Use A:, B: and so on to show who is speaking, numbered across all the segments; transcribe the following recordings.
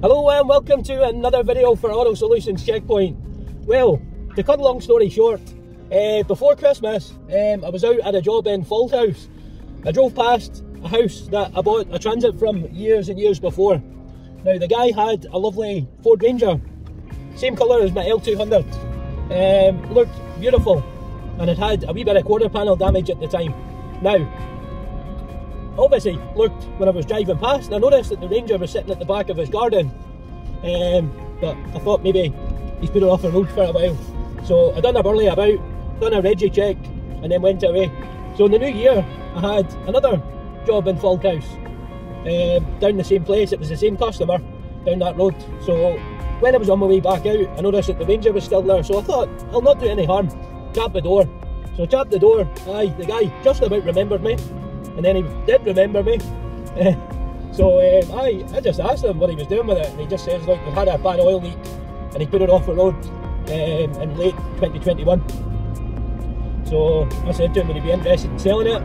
A: Hello and welcome to another video for Auto Solutions Checkpoint. Well, to cut a long story short, before Christmas I was out at a job in Ford House. I drove past a house that I bought a Transit from years and years before. Now the guy had a lovely Ford Ranger, same colour as my L200, looked beautiful, and it had a wee bit of quarter panel damage at the time. Now, obviously looked when I was driving past and I noticed that the Ranger was sitting at the back of his garden, but I thought maybe he's put it off the road for a while. So I done a burley about, done a Reggie check and then went away. So in the new year I had another job in Ford House, down the same place. It was the same customer down that road. So when I was on my way back out I noticed that the Ranger was still there, so I thought I'll not do any harm, tap the door. So I tapped the door, the guy just about remembered me. And then he did remember me. So I just asked him what he was doing with it, and he just says, look, we've had a bad oil leak and he put it off the road in late 2021. So I said to him, would he be interested in selling it?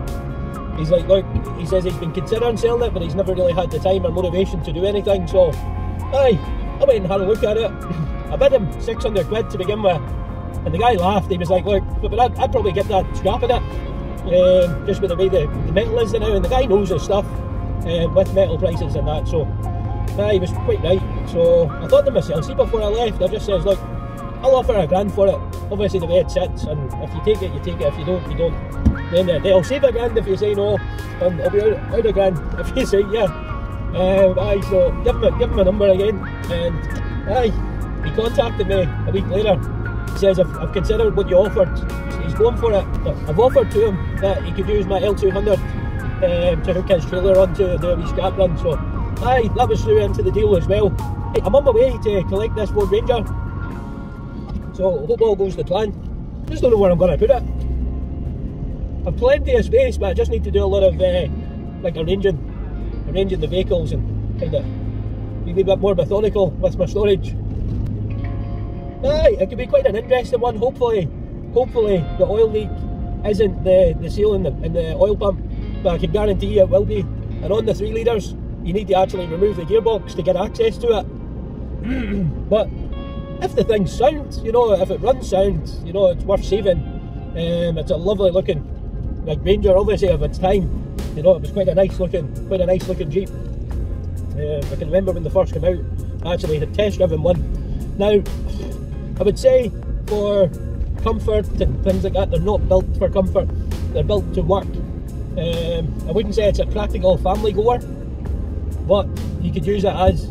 A: He's like, look, he says he's been considering selling it, but he's never really had the time or motivation to do anything. So I went and had a look at it. I bid him 600 quid to begin with, and the guy laughed. He was like, look, but I'd probably get that scrapping it. Just with the way the metal is now, and the guy knows his stuff with metal prices and that, so he was quite right. So I thought to myself, see, before I left, I just says, look, I'll offer $1,000 for it, obviously the way it sits, and if you take it, you take it, if you don't, you don't. Then they'll save $1,000 if you say no, and I'll be out $1,000 if you say yeah. So give him a number again, and he contacted me a week later. He says, I've considered what you offered. He's going for it. I've offered to him that he could use my L200 to hook his trailer onto the wee scrap run. So that was through into the deal as well. I'm on my way to collect this Ford Ranger, so I hope all goes to plan. Just don't know where I'm going to put it. I've plenty of space, but I just need to do a lot of like arranging the vehicles and kind of be a wee bit more methodical with my storage. It could be quite an interesting one. Hopefully the oil leak isn't the seal in the oil pump, but I can guarantee you it will be. And on the 3 litres, you need to actually remove the gearbox to get access to it. But if the thing's sound, you know, if it runs sound, you know, it's worth saving. It's a lovely looking, like, Ranger, obviously of its time. You know, it was quite a nice looking Jeep. I can remember when they first came out, I actually had test driven one. Now, I would say for comfort and things like that, they're not built for comfort, they're built to work. I wouldn't say it's a practical family goer, but you could use it as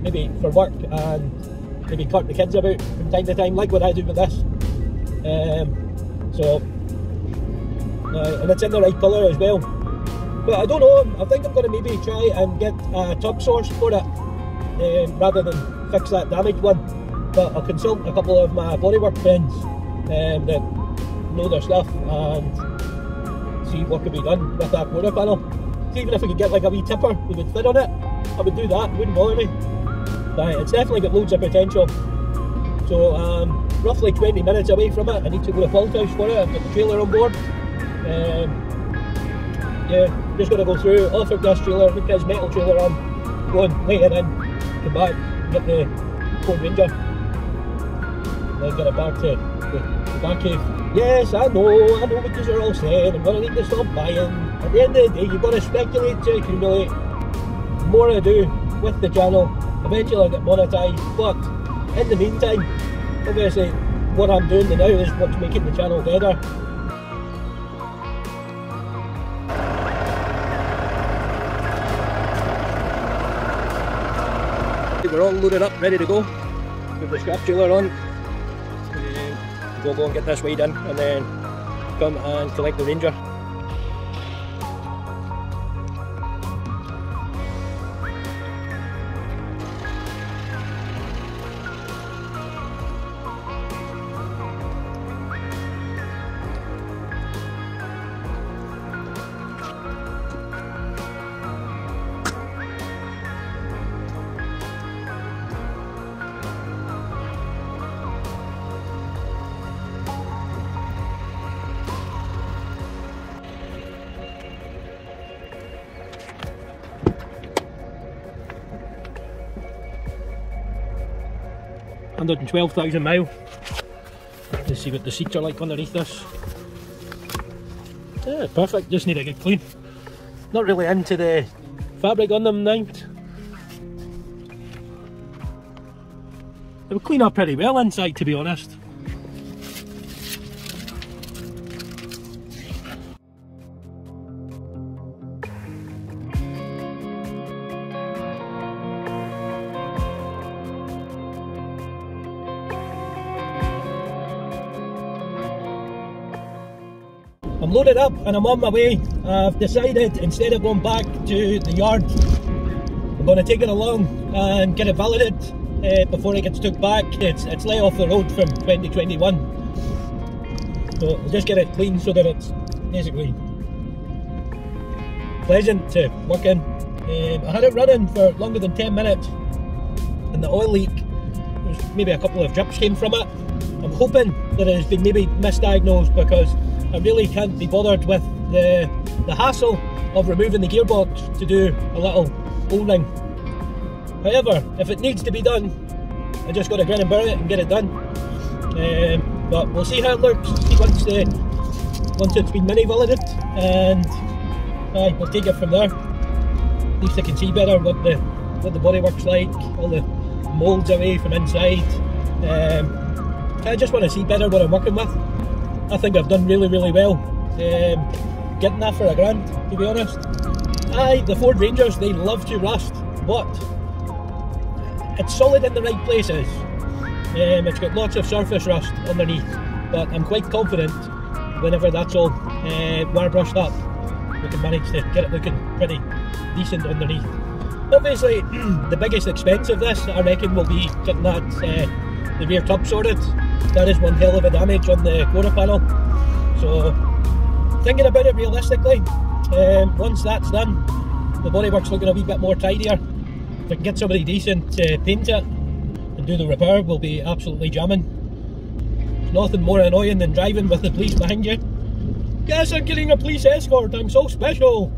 A: maybe for work and maybe cart the kids about from time to time, like what I do with this. And it's in the right colour as well. But I don't know, I think I'm going to maybe try and get a tub source for it rather than fix that damaged one. But I'll consult a couple of my bodywork friends that know their stuff and see what could be done with that quarter panel. So even if I could get like a wee tipper that would fit on it, I would do that, it wouldn't bother me. But it's definitely got loads of potential. So roughly 20 minutes away from it. I need to go to Ford House for it. I've got the trailer on board. Yeah, just got to go through, offer this trailer, hook his metal trailer on, go and lay it in, come back, get the Ford Ranger, then get it back to the back cave. Yes, I know what you are all saying, I'm going to need to stop buying. At the end of the day, you've got to speculate to accumulate. The more I do with the channel, eventually I'll get monetised, but in the meantime, obviously what I'm doing now is what's making the channel better. We're all loaded up, ready to go. With the scrap trailer on. We'll go and get this weighed in and then come and collect the Ranger. 112,000 miles. Let's see what the seats are like underneath this. Yeah, perfect, just need a good clean. Not really into the fabric on them now. It will clean up pretty well inside, to be honest. I'm loaded up and I'm on my way. I've decided instead of going back to the yard, I'm going to take it along and get it validated before it gets took back. It's lay off the road from 2021. So I'll just get it clean so that it's basically pleasant to work in. I had it running for longer than 10 minutes and the oil leak, there's maybe a couple of drips came from it. I'm hoping that it has been maybe misdiagnosed because I really can't be bothered with the hassle of removing the gearbox to do a little O-ring. However, if it needs to be done, I just got to grin and bear it and get it done. But we'll see how it looks, see once it's been mini validated, and we'll take it from there. At least I can see better what the bodywork's like, all the moulds away from inside. I just want to see better what I'm working with. I think I've done really well getting that for £1,000, to be honest. The Ford Rangers, they love to rust, but it's solid in the right places. It's got lots of surface rust underneath, but I'm quite confident whenever that's all wire brushed up, we can manage to get it looking pretty decent underneath. Obviously, the biggest expense of this, I reckon, will be getting that the rear tub sorted. That is one hell of a damage on the quarter panel. So, thinking about it realistically, once that's done, the bodywork's looking a wee bit more tidier. If I can get somebody decent to paint it and do the repair, we'll be absolutely jamming. There's nothing more annoying than driving with the police behind you. Guess I'm getting a police escort, I'm so special!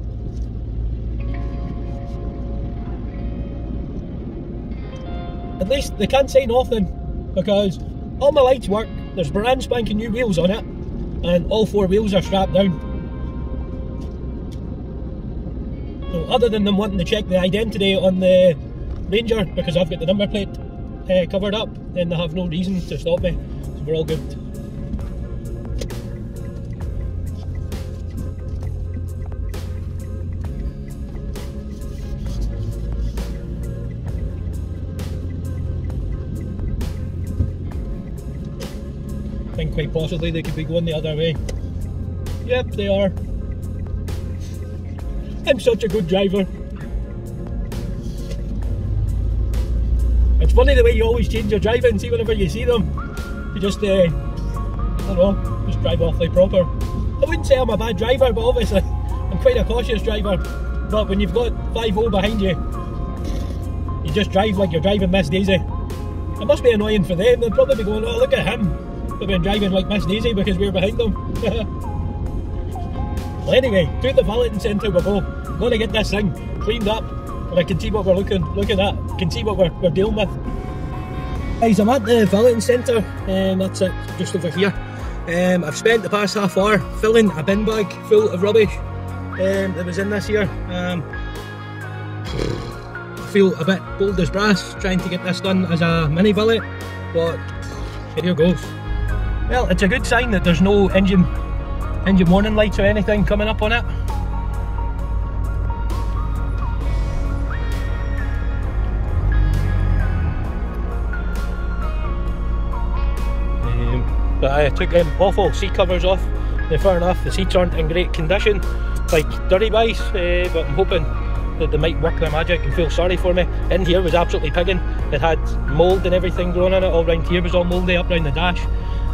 A: At least they can't say nothing, because all my lights work, there's brand spanking new wheels on it, and all 4 wheels are strapped down. So other than them wanting to check the identity on the Ranger, because I've got the number plate covered up, then they have no reason to stop me, so we're all good. I think quite possibly they could be going the other way. Yep, they are. I'm such a good driver. It's funny the way you always change your driving, see whenever you see them. You just, I don't know, just drive awfully proper. I wouldn't say I'm a bad driver, but obviously I'm quite a cautious driver. But when you've got 5-0 behind you, you just drive like you're driving Miss Daisy. It must be annoying for them, they'll probably be going, oh look at him. We've been driving like Miss Daisy because we're behind them. Well anyway, to the valeting centre we go. I'm going to get this thing cleaned up and I can see what we're looking at, can see what we're dealing with. Guys, I'm at the valeting centre and that's it, just over here. I've spent the past half hour filling a bin bag full of rubbish that was in this here. I feel a bit bold as brass trying to get this done as a mini valet, but here goes. Well, it's a good sign that there's no engine warning lights or anything coming up on it. But I took awful seat covers off. Now, fair enough, the seats aren't in great condition, like dirty buys, but I'm hoping that they might work their magic and feel sorry for me. In here was absolutely pigging. It had mould and everything growing in it. All round here was all mouldy up round the dash.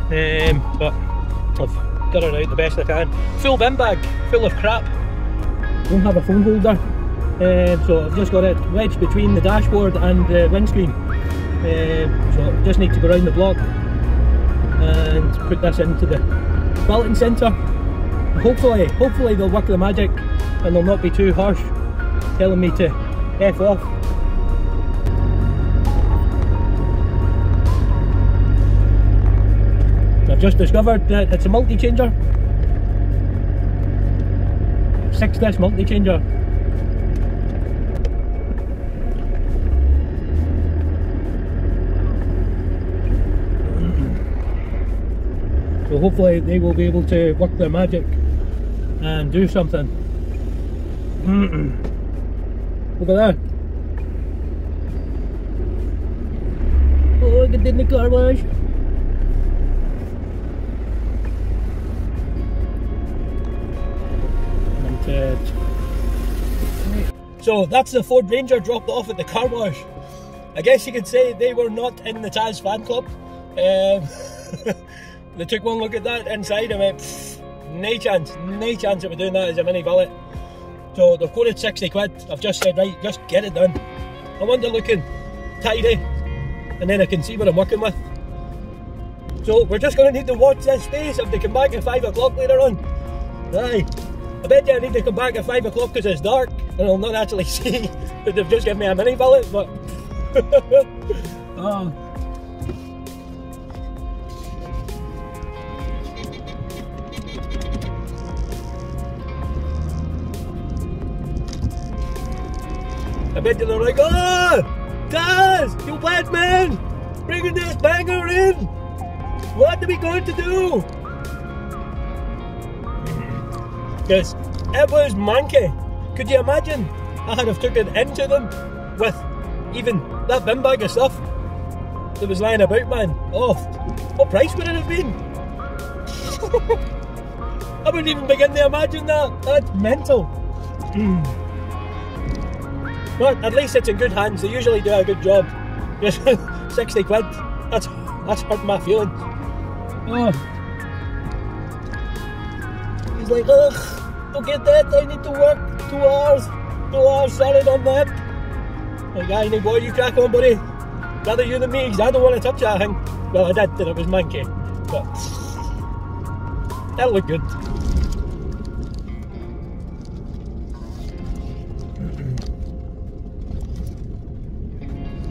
A: But I've got it out the best I can. Full bin bag, full of crap. Don't have a phone holder, so I've just got it wedged between the dashboard and the windscreen. So I just need to go around the block and put this into the valeting centre. Hopefully they'll work the magic and they'll not be too harsh, telling me to F off. just discovered that it's a multi-changer. 6-disc multi-changer. So hopefully they will be able to work their magic and do something. Look at that. Oh, look at the car wash. So that's the Ford Ranger dropped off at the car wash. I guess you could say they were not in the Taz fan club. They took one look at that inside and went, no chance of me doing that as a mini billet. So they've quoted 60 quid. I've just said, right, just get it done. I want it looking tidy, and then I can see what I'm working with. So we're just going to need to watch this space if they come back at 5 o'clock later on. Aye. I bet you I need to come back at 5 o'clock because it's dark and I'll not actually see that they've just given me a mini billet, but oh. I bet you they're like, oh, Taz, you bad man, bringing this banger in. What are we going to do? Because it was manky. Could you imagine? I had have took it into them with even that bin bag of stuff that was lying about, man. Oh, what price would it have been? I wouldn't even begin to imagine that. That's mental. But at least it's in good hands. They usually do a good job. Just 60 quid. That's hurt my feelings. Oh. He's like, ugh, don't get that. I need to work 2 hours. 2 hours solid on that. Like, aye, boy, you crack on, buddy. Rather you than me, because I don't want to touch that thing. Well, I did, and it was manky. But that'll look good.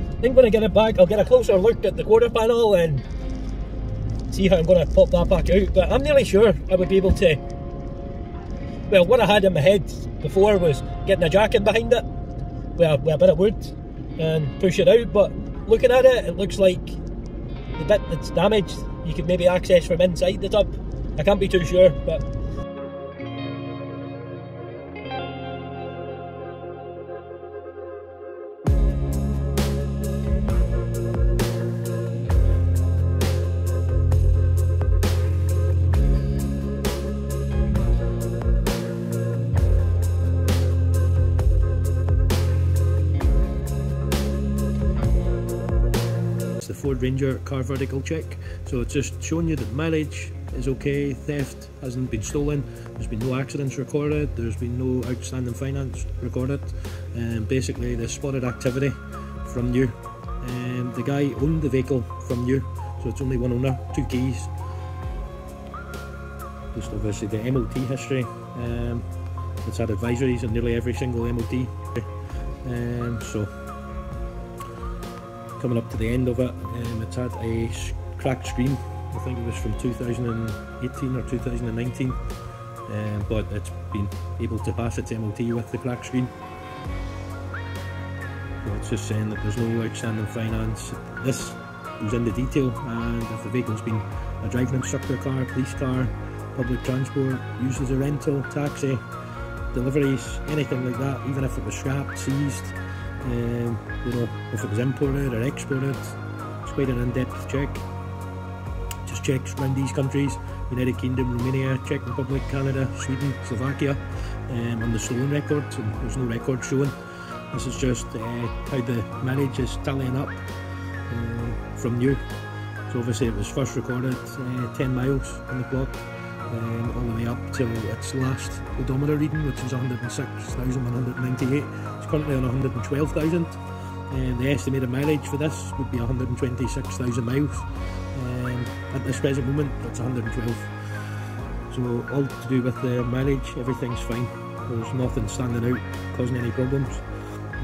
A: I think when I get it back, I'll get a closer look at the quarter panel and see how I'm going to pop that back out. But I'm nearly sure I would be able to. Well, what I had in my head before was getting a jack in behind it with a bit of wood and push it out. But looking at it, it looks like the bit that's damaged you could maybe access from inside the tub. I can't be too sure, but. The Ford Ranger car vertical check, so it's just showing you that mileage is okay, theft hasn't been stolen, there's been no accidents recorded, there's been no outstanding finance recorded, and basically the spotted activity from new. The guy owned the vehicle from new, so it's only one owner, 2 keys. Just obviously the MOT history. It's had advisories on nearly every single MOT. So coming up to the end of it, it's had a cracked screen. I think it was from 2018 or 2019, but it's been able to pass its MOT with the cracked screen. So it's just saying that there's no outstanding finance. This goes into detail, and if the vehicle's been a driving instructor car, police car, public transport, used as a rental, taxi, deliveries, anything like that, even if it was scrapped, seized, you know, if it was imported or exported, it's quite an in-depth check. Just checks around these countries: United Kingdom, Romania, Czech Republic, Canada, Sweden, Slovakia, on the stolen records, and there's no record showing. This is just how the mileage is tallying up from new. So obviously it was first recorded 10 miles on the clock, all the way up till its last odometer reading, which is 106,198. It's currently on 112,000. The estimated mileage for this would be 126,000 miles. At this present moment, that's 112. So all to do with the mileage, everything's fine. There's nothing standing out causing any problems.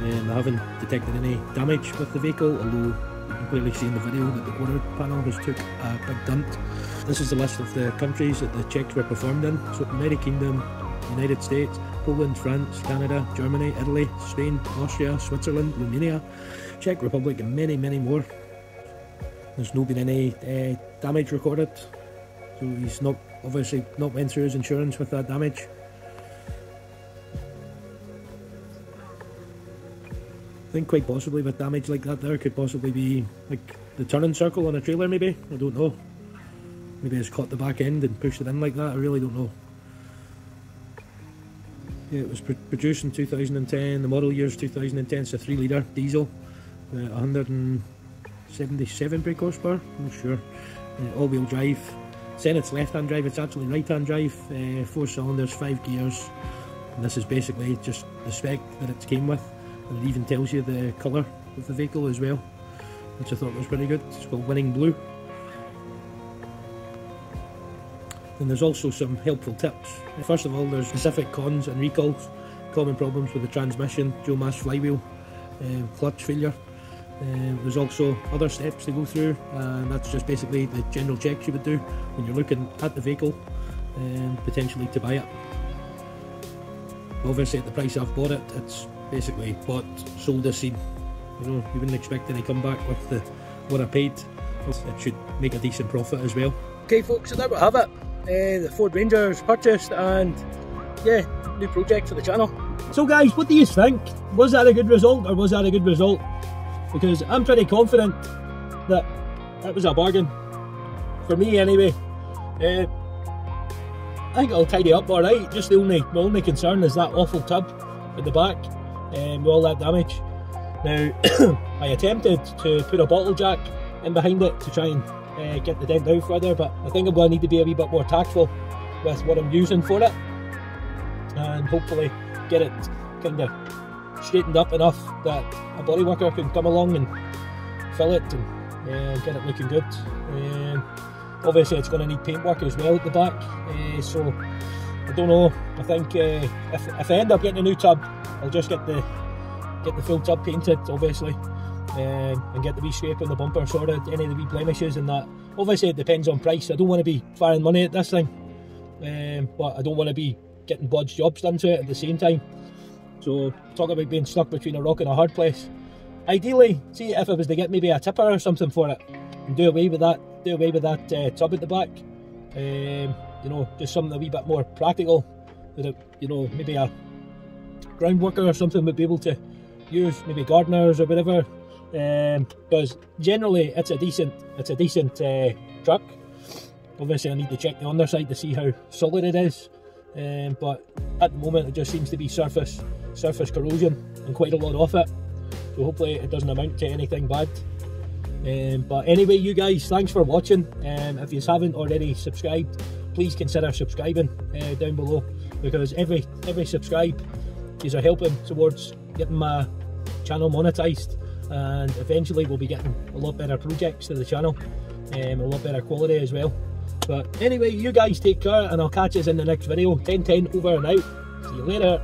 A: I haven't detected any damage with the vehicle, although you can clearly see in the video that the quarter panel has took a big dent. This is the list of the countries that the checks were performed in. So United Kingdom, United States, Poland, France, Canada, Germany, Italy, Spain, Austria, Switzerland, Romania, Czech Republic and many, many more. There's not been any damage recorded, so he's not obviously not went through his insurance with that damage. I think quite possibly with damage like that there could possibly be like the turning circle on a trailer maybe, I don't know. Maybe it's caught the back end and pushed it in like that, I really don't know. Yeah, it was produced in 2010, the model year is 2010, it's a 3 litre diesel, 177 brake horsepower, I'm not sure. All-wheel drive, saying it's left-hand drive, it's actually right-hand drive, 4 cylinders, 5 gears, and this is basically just the spec that it came with, and it even tells you the colour of the vehicle as well, which I thought was pretty good. It's called Winning Blue. And there's also some helpful tips. First of all, there's specific cons and recalls, common problems with the transmission, dual mass flywheel, clutch failure. There's also other steps to go through, and that's just basically the general checks you would do when you're looking at the vehicle, potentially to buy it. Obviously at the price I've bought it, it's basically bought, sold as seen. You know, you wouldn't expect any comeback with the what I paid. It should make a decent profit as well. Okay folks, so there we have it. The Ford Ranger is purchased, and yeah, new project for the channel. So guys, what do you think? Was that a good result, or was that a good result? Because I'm pretty confident that that was a bargain. For me anyway. I think it'll tidy up alright. Just my only concern is that awful tub at the back, with all that damage. Now, I attempted to put a bottle jack in behind it to try and get the dent out further, but I think I'm going to need to be a wee bit more tactful with what I'm using for it, and hopefully get it kind of straightened up enough that a body worker can come along and fill it and get it looking good. Obviously it's going to need paintwork as well at the back, so I don't know. I think if I end up getting a new tub, I'll just get the full tub painted, obviously, and get the wee scrape on the bumper sorted, any of the wee blemishes and that. Obviously it depends on price. I don't want to be firing money at this thing, but I don't want to be getting bodged jobs done to it at the same time. So talk about being stuck between a rock and a hard place. Ideally, see if I was to get maybe a tipper or something for it and do away with that tub at the back. You know, just something a wee bit more practical that you know, maybe a ground worker or something would be able to use, maybe gardeners or whatever. Because generally it's a decent truck. Obviously I need to check the underside to see how solid it is, but at the moment it just seems to be surface corrosion and quite a lot of it, so hopefully it doesn't amount to anything bad. But anyway, you guys, thanks for watching. If you haven't already subscribed, please consider subscribing down below, because every subscribe is helping towards getting my channel monetized, and eventually we'll be getting a lot better projects to the channel, a lot better quality as well. But anyway, you guys take care, and I'll catch us in the next video. 1010 over and out. See you later.